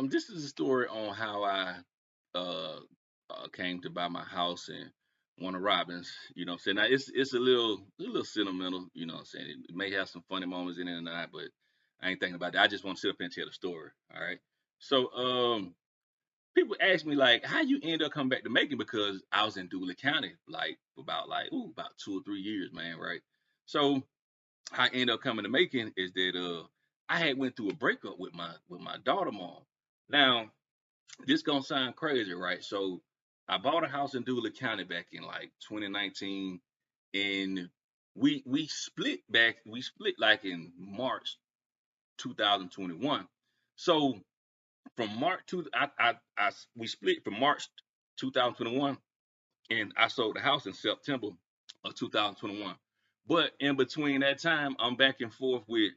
This is a story on how I uh, came to buy my house in one of Robin's. You know what I'm saying? Now it's a little sentimental. You know what I'm saying? It may have some funny moments in it and not, but I ain't thinking about that. I just want to sit up and tell the story. All right. So people ask me like, how you end up coming back to Macon because I was in Dooley County like for about 2 or 3 years, man. Right. So how I ended up coming to Macon is that I had went through a breakup with my daughter mom. Now this gonna sound crazy, right? So I bought a house in Dooley County back in like 2019, and we split like in March 2021. So from March to we split from March 2021, and I sold the house in September of 2021. But in between that time, I'm back and forth with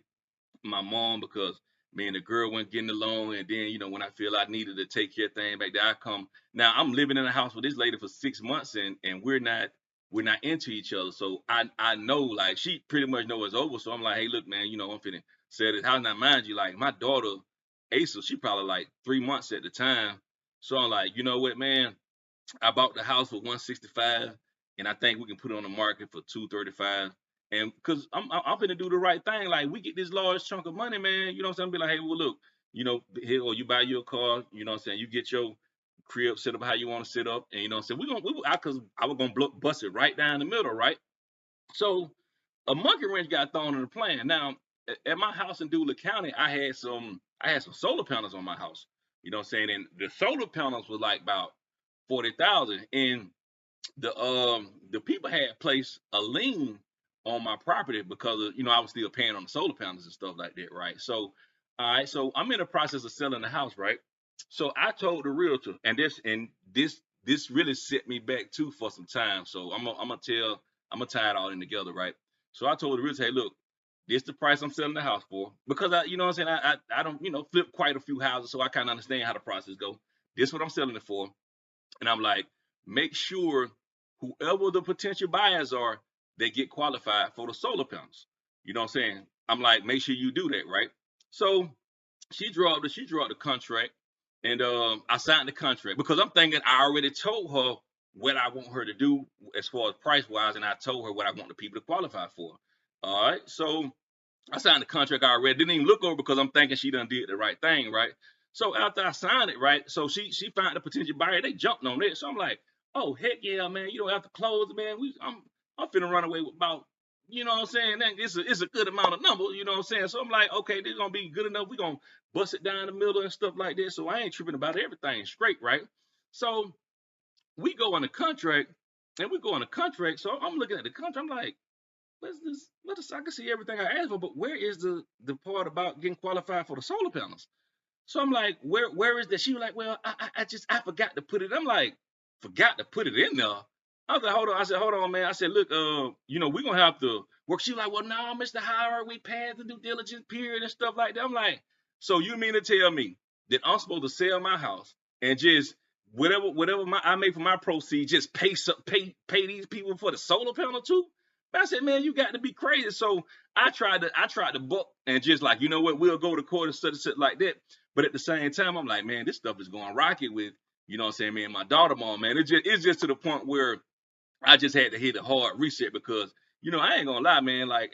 my mom because me and the girl weren't getting along. And then, when I feel I needed to take care of things back there, I come. Now I'm living in a house with this lady for 6 months, and we're not into each other. So I know like she pretty much know it's over. So I'm like, hey, look, man, I'm finna say this. How not mind you, like my daughter, Asa, she probably like 3 months at the time. So I'm like, you know what, man? I bought the house for 165, and I think we can put it on the market for 235. And because I'm gonna do the right thing, like we get this large chunk of money, man. You know what I'm saying? Be like, hey, well, look, here, or you buy your car. You know what I'm saying? You get your crib set up how you want to set up, and you know what I'm saying? Because I was gonna bust it right down the middle, right? So a monkey wrench got thrown in the plan. Now, at my house in Dooley County, I had some solar panels on my house. You know what I'm saying? And the solar panels was like about 40,000. And the people had placed a lien on my property because of, I was still paying on the solar panels and stuff like that, right? So all right, so I'm in the process of selling the house, right? So I told the realtor, and this really set me back too for some time. So I'm gonna tie it all in together, right? So I told the realtor, hey, look, this the price I'm selling the house for because what I'm saying, I don't flip quite a few houses, so I kind of understand how the process go. This what I'm selling it for, and I'm like, make sure whoever the potential buyers are, they get qualified for the solar panels. You know what I'm saying? I'm like, make sure you do that, right? So she drew up the contract, and I signed the contract because I'm thinking I already told her what I want her to do as far as price wise, and I told her what I want the people to qualify for. All right, so I signed the contract already. Didn't even look over because I'm thinking she done did the right thing, right? So after I signed it, right? So she found a potential buyer. They jumped on it. So I'm like, oh heck yeah, man! You don't have to close, man. I'm finna run away with about, what I'm saying? It's a good amount of number, you know what I'm saying? So I'm like, okay, this is gonna be good enough. We gonna bust it down the middle and stuff like that. So I ain't tripping about everything straight, right? So we go on the contract, and we go on the contract. So I'm looking at the contract. I'm like, where's this? What is, I can see everything I asked for, but where is the part about getting qualified for the solar panels? So I'm like, where is that? She was like, well, I forgot to put it. I'm like, forgot to put it in there. I was like, hold on. I said, hold on, man. I said, look, we're gonna have to work. She was like, well, no, Mr. Howard, we passed the due diligence period and stuff like that. I'm like, so you mean to tell me that I'm supposed to sell my house and just whatever I make for my proceeds, just pay these people for the solar panel too? But I said, man, you got to be crazy. So I tried to book and just like, you know what, we'll go to court and such like that. But at the same time, I'm like, man, this stuff is going rocket with, what I'm saying, me and my daughter mom, man. It's just to the point where I just had to hit a hard reset because, I ain't gonna lie, man. Like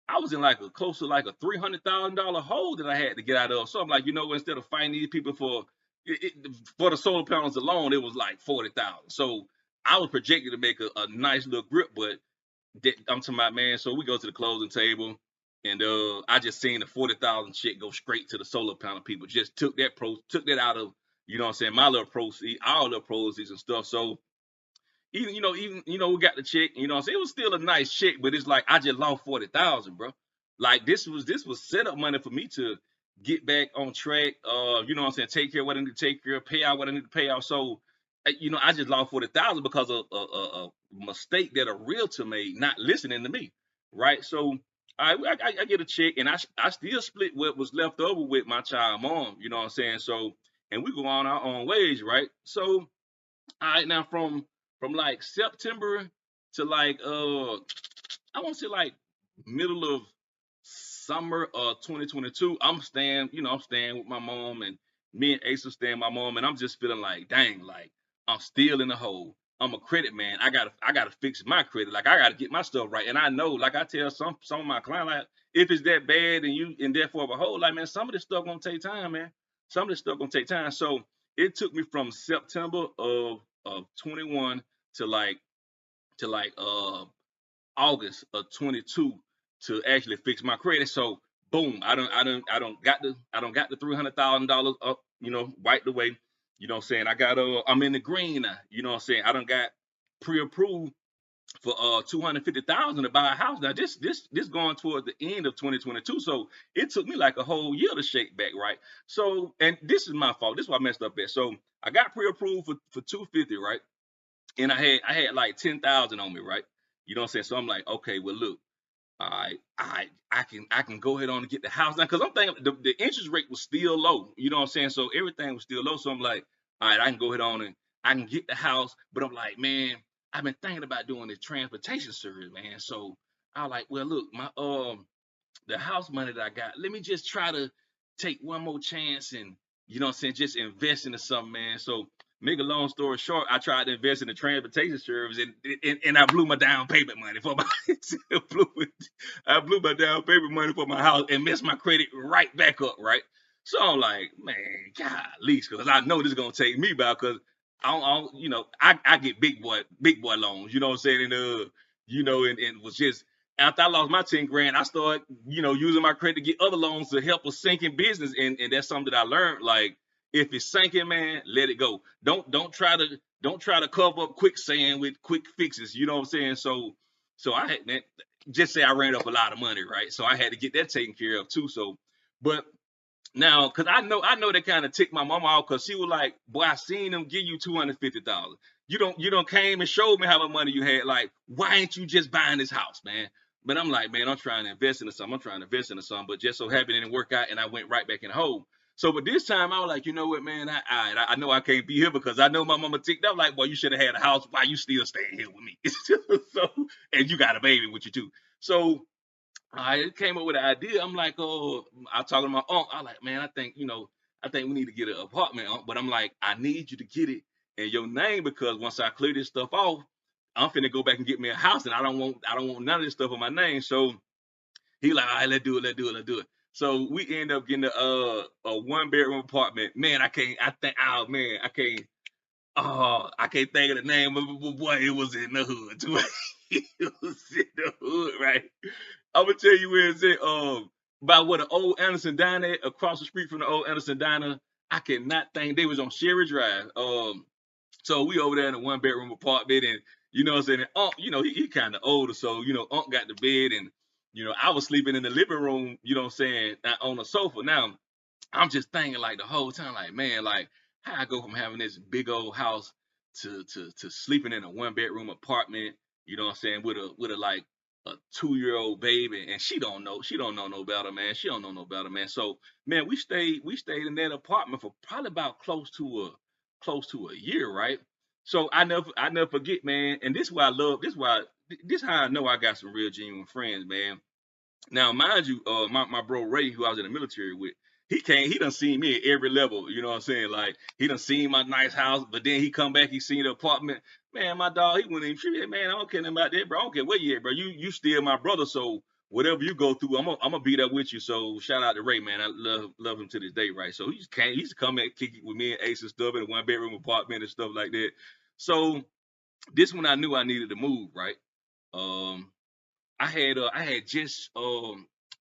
I was in like a close to like a $300,000 hole that I had to get out of. So I'm like, instead of fighting these people for the solar panels alone, it was like 40,000. So I was projected to make a nice little grip, but I'm talking about, man. So we go to the closing table, and I just seen the 40,000 shit go straight to the solar panel people. Just took that out of, what I'm saying, my little proceeds, our little proceeds and stuff. So even we got the check. What I'm saying, it was still a nice check, but it's like I just lost 40,000, bro. Like this was setup money for me to get back on track. What I'm saying, take care of what I need to take care of, pay out what I need to pay out. So, I just lost 40,000 because of a mistake that a realtor made, not listening to me, right? So I get a check, and I still split what was left over with my child mom. You know what I'm saying? So, and we go on our own ways, right? So, all right, now from like September to like I want to say like middle of summer of 2022, I'm staying with my mom, and me and Ace was staying with my mom, and I'm just feeling like, dang, like I'm still in the hole. I'm a credit man. I gotta fix my credit. Like I gotta get my stuff right. And I know, like I tell some of my clients, like if it's that bad and you and therefore a hole, like man, some of this stuff gonna take time, man. Some of this stuff gonna take time. So it took me from September of 21 to like August of 22 to actually fix my credit. So boom, I don't got the $300,000 up, wiped away. You know what I'm saying? I'm in the green now. You know what I'm saying? I done got pre-approved for 250,000 to buy a house. Now this going toward the end of 2022. So it took me like a whole year to shake back, right? So and this is my fault. This is why I messed up at. So I got pre-approved for 250, right? And I had like 10,000 on me, right? You know what I'm saying? So I'm like, okay, well look, I can go ahead on and get the house now because I'm thinking the interest rate was still low. You know what I'm saying? So everything was still low. So I'm like, all right, I can go ahead on and I can get the house. But I'm like, man, I've been thinking about doing this transportation service, man. So I was like, well, look, my the house money that I got, let me just try to take one more chance and you know what I'm saying, just invest into something, man. So make a long story short, I tried to invest in the transportation service and I blew my down payment money for my I blew my down payment money for my house and messed my credit right back up, right? So I'm like, man, golly, because I know this is gonna take me back because I get big boy loans, you know what I'm saying? And and was just after I lost my 10 grand, I started, using my credit to get other loans to help a sinking business. And that's something that I learned. Like, if it's sinking, man, let it go. Don't try to cover up quicksand with quick fixes. You know what I'm saying? So I had man, just say I ran up a lot of money, right? So I had to get that taken care of too. So, but now, cause I know that kind of ticked my mama off, cause she was like, "Boy, I seen them give you 250,000. You don't came and showed me how much money you had. Like, why ain't you just buying this house, man?" But I'm like, man, I'm trying to invest into something. I'm trying to invest into something, but just so happened it didn't work out, and I went right back in the hole. So, but this time I was like, you know what, man, I know I can't be here because I know my mama ticked up. Like, boy, you should have had a house. Why you still staying here with me? So, and you got a baby with you too. So I came up with an idea. I'm like, oh, I talking to my uncle. I like, man, I think we need to get an apartment, but I'm like, I need you to get it in your name because once I clear this stuff off, I'm finna go back and get me a house, and I don't want none of this stuff on my name. So he like, all right, let's do it. So we end up getting a 1 bedroom apartment. Man, I can't think of the name of it, but boy, it was in the hood too. It was in the hood, right? I'm gonna tell you where it's at. By where the old Anderson Diner at, across the street from the old Anderson Diner. I cannot think they was on Sherry Drive. So we over there in a 1 bedroom apartment, and you know what I'm saying. And Unc, he kind of older, so Unc got the bed, and I was sleeping in the living room. You know what I'm saying, on the sofa. Now I'm just thinking like the whole time, like, man, like how I go from having this big old house to sleeping in a 1 bedroom apartment, you know what I'm saying, with a like a 2-year-old baby, and she don't know no better, man. She don't know no better, man. So man, we stayed in that apartment for probably about close to a year, right? So I never forget, man. And this how I know I got some real genuine friends, man. Now, mind you, my bro Ray, who I was in the military with, he done seen me at every level. You know what I'm saying? Like he done seen my nice house, but then he come back, he seen the apartment. Man, my dog, he wouldn't even treat it. Man, I don't care nothing about that, bro. I don't care where you at, bro. You still my brother, so whatever you go through, I'm gonna be there with you. So shout out to Ray, man. I love him to this day, right? So he used to come and kick it with me and Ace and stuff in a 1 bedroom apartment and stuff like that. So this one I knew I needed to move, right? Um, I had just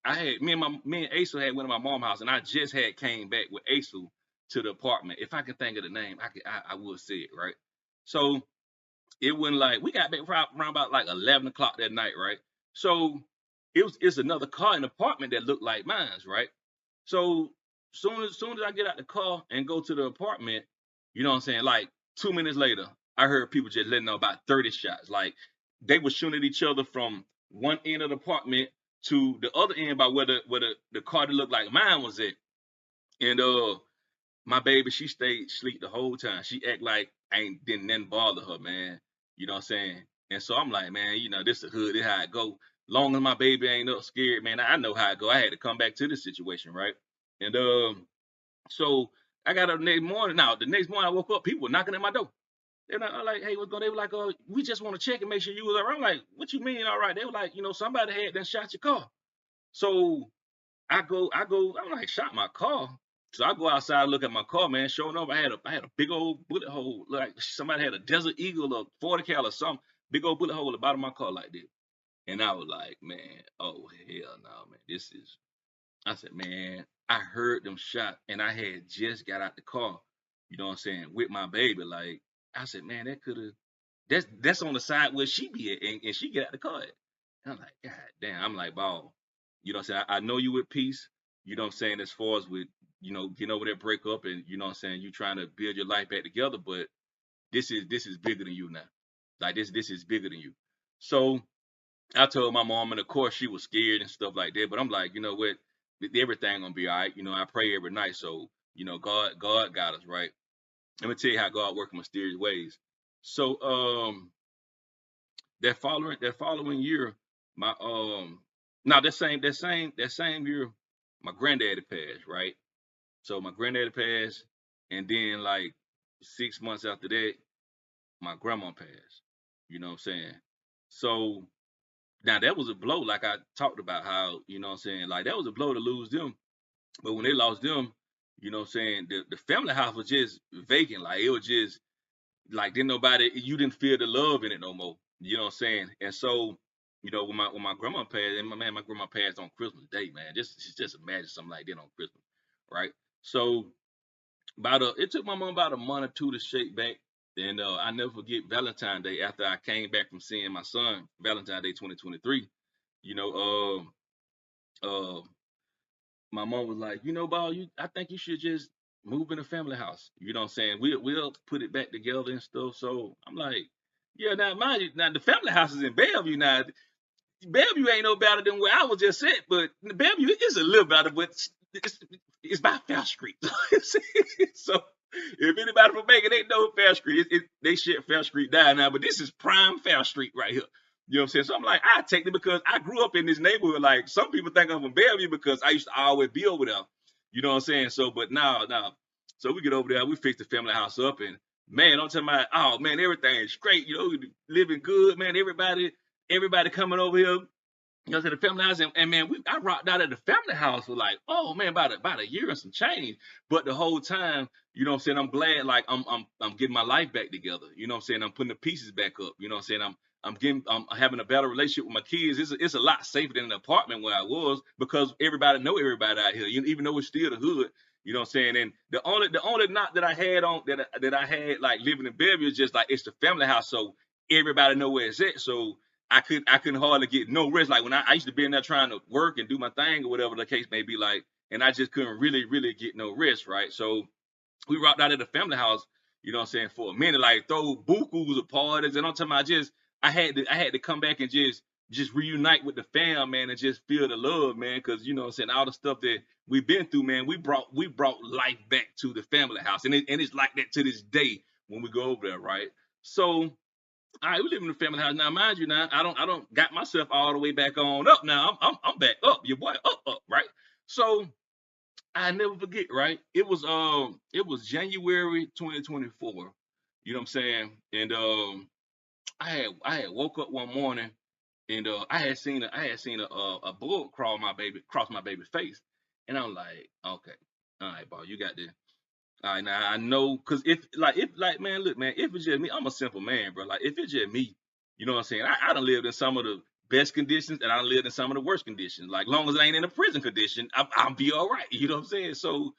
I had me and Ace had went to my mom's house, and I just had came back with Ace to the apartment. If I could think of the name, I would say it, right. So it wasn't like we got back around about like 11 o'clock that night, right. So it's another car in the apartment that looked like mine's, right. So soon as I get out the car and go to the apartment, you know what I'm saying? Like 2 minutes later, I heard people just letting out about 30 shots. Like they were shooting at each other from one end of the apartment to the other end by where the car that looked like mine was at. And my baby, she stayed asleep the whole time. She act like ain't didn't nothing bother her, man. You know what I'm saying? And so I'm like, man, this the hood, this how it go. Long as my baby ain't up scared, man, I know how it go. I had to come back to this situation, right? And so I got up the next morning. Now, the next morning I woke up, people were knocking at my door. They're like, hey, what's going on? They were like, we just want to check and make sure you was around. I'm like, what you mean? All right. They were like, somebody had done shot your car. So I'm like, shot my car. So I go outside, look at my car, man. Sure enough, I had a big old bullet hole, like somebody had a Desert Eagle or 40 cal or something, big old bullet hole at the bottom of my car like this. And I was like, man, oh hell no, man, this is. I said, man, I heard them shot, and I had just got out the car. You know what I'm saying, with my baby. Like I said, man, that could have. That's on the side where she be at, and she get out the car. And I'm like, God damn. I'm like, ball. You know what I'm saying? I know you with peace. You know what I'm saying? As far as with, getting over that breakup, and you know what I'm saying, you trying to build your life back together, but this is bigger than you now. Like this is bigger than you. So I told my mom, and of course she was scared and stuff like that. But I'm like, you know what? Everything gonna be all right. I pray every night. So, God got us, right? Let me tell you how God works in mysterious ways. So that following year, my now that same year, my granddaddy passed, right? So my granddaddy passed, and then like 6 months after that, my grandma passed. You know what I'm saying? So now that was a blow, like I talked about how, what I'm saying, like that was a blow to lose them. But when they lost them, what I'm saying, the family house was just vacant. Like it was just like didn't nobody, you didn't feel the love in it no more. You know what I'm saying? And so, when my grandma passed, and my grandma passed on Christmas Day, man. Just imagine something like that on Christmas, right? So it took my mom about a month or two to shake back. And I never forget Valentine's Day after I came back from seeing my son, Valentine's Day 2023. You know, uh, my mom was like, Ball, I think you should just move in a family house. You know what I'm saying? We'll put it back together and stuff. So I'm like, yeah, now mind you, now the family house is in Bellevue now. Bellevue ain't no better than where I was just at, but Bellevue is a little better, but it's by Fair Street. So if anybody from Macon, they know Fair Street. They shut Fair Street down now, but this is prime Fair Street right here. You know what I'm saying? So I'm like, I take it because I grew up in this neighborhood. Like some people think I'm from Bellevue because I used to always be over there. You know what I'm saying? So, but now, so we get over there, we fix the family house up, and man, I'm talking about, oh man, everything is great. Living good, man. Everybody coming over here, to the family house, and man, I rocked out at the family house for like, oh man, about a year and some change. But the whole time, you know what I'm saying, I'm glad, like I'm getting my life back together. You know what I'm saying? I'm putting the pieces back up. You know what I'm saying? I'm having a better relationship with my kids. It's a lot safer than an apartment where I was because everybody know everybody out here. Even though it's still the hood. You know what I'm saying? And the only knock that I had on that I had like living in Bellevue is just like it's the family house, so everybody know where it's at. So I couldn't hardly get no rest. Like when I used to be in there trying to work and do my thing or whatever the case may be, like, and I just couldn't really get no rest, right? So we rocked out at the family house, you know what I'm saying, for a minute, like throw bukus of parties, and I'm talking about just I had to come back and just reunite with the fam, man, and just feel the love, man, because you know what I'm saying, all the stuff that we've been through, man, we brought life back to the family house, and it's like that to this day when we go over there, right? So all right, we live in a family house now. Mind you, now I don't got myself all the way back on up. Now I'm back up, your boy up, right? So I never forget, right? It was January 2024. You know what I'm saying? And I had woke up one morning, and I had seen a bullet cross my baby's face, and I'm like, okay, all right, boy, you got this. All right, now I know, cause if man, look, man, if it's just me, I'm a simple man, bro. Like if it's just me, you know what I'm saying? I done lived in some of the best conditions, and I done lived in some of the worst conditions. Like long as I ain't in a prison condition, I'll be all right. You know what I'm saying? So,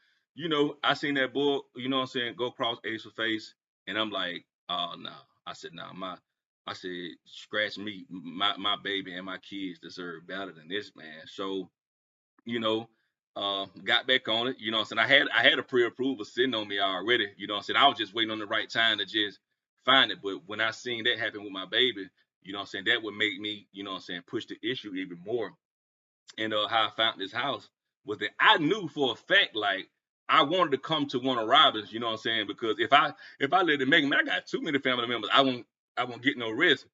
I seen that boy, you know what I'm saying, go across Ace of face, and I'm like, oh no. I said, nah, I said, scratch me, my baby and my kids deserve better than this, man. So you know, got back on it. You know what I'm saying? I had a pre-approval sitting on me already. You know what I'm saying? I was just waiting on the right time to just find it. But when I seen that happen with my baby, you know what I'm saying, that would make me, you know what I'm saying, push the issue even more. And how I found this house was that I knew for a fact, like, I wanted to come to one of Robin's, you know what I'm saying? Because if I lived in Macon, man, I got too many family members. I won't get no rest.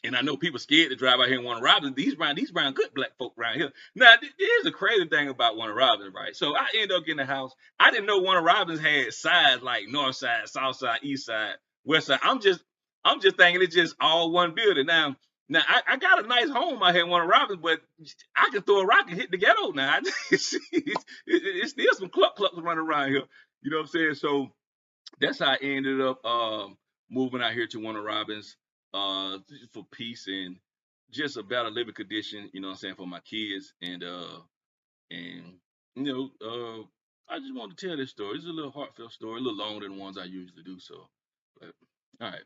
And I know people scared to drive out here in Warner Robins. These brown good black folk around here. Now, here's the crazy thing about Warner Robins, right? So I end up getting a house. I didn't know Warner Robins had sides like North Side, South Side, East Side, West Side. I'm just thinking it's just all one building. Now I got a nice home out here in Warner Robins, but I can throw a rock and hit the ghetto now. It's still some clucks running around here. You know what I'm saying? So that's how I ended up moving out here to Warner Robins for peace and just a better living condition, you know what I'm saying, for my kids. And you know, I just wanted to tell this story. It's a little heartfelt story, a little longer than the ones I usually do. So, but, all right.